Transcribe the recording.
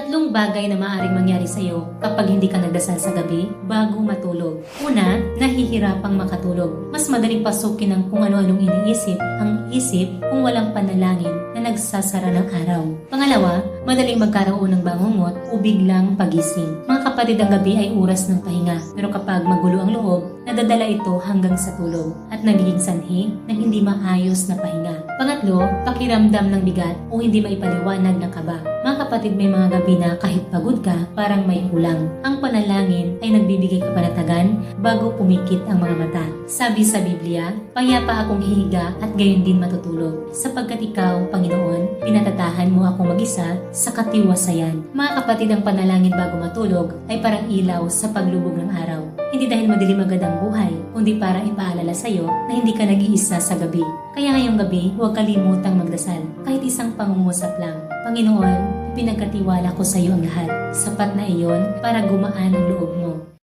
Tatlong bagay na maaaring mangyari sa iyo kapag hindi ka nagdasal sa gabi bago matulog. Una, nahihirapang makatulog. Mas madaling pasukin ng kung ano-anong iniisip ang isip kung walang panalangin na nagsasara ng araw. Pangalawa, madaling magkaroon ng bangungot o biglang pagising. Mga kapatid, ang gabi ay oras ng pahinga. Pero kapag magulo ang loob, nadadala ito hanggang sa tulog at nagiging sanhi ng hindi maayos na pahinga. Pangatlo, pakiramdam ng bigat o hindi maipaliwanag na kaba. Mga kapatid, may mga gabi na kahit pagod ka, parang may kulang. Ang panalangin ay nagbibigay kapanatagan bago pumikit ang mga mata. Sabi sa Biblia, payapa akong hihiga at gayon din matutulog, sapagkat ikaw, Panginoon, pinatatahan mo akong mag-isa sa katiwasayan. Mga kapatid, ang panalangin bago matulog ay parang ilaw sa paglubog ng araw. Hindi dahil madilim agad ang buhay, kundi para ipaalala sa iyo na hindi ka nag-iisa sa gabi. Kaya ngayong gabi, huwag kalimutang magdasal. Kahit isang pangungusap lang. Panginoon, pinagkatiwala ko sa iyo ang lahat. Sapat na iyon para gumaan ang loob mo.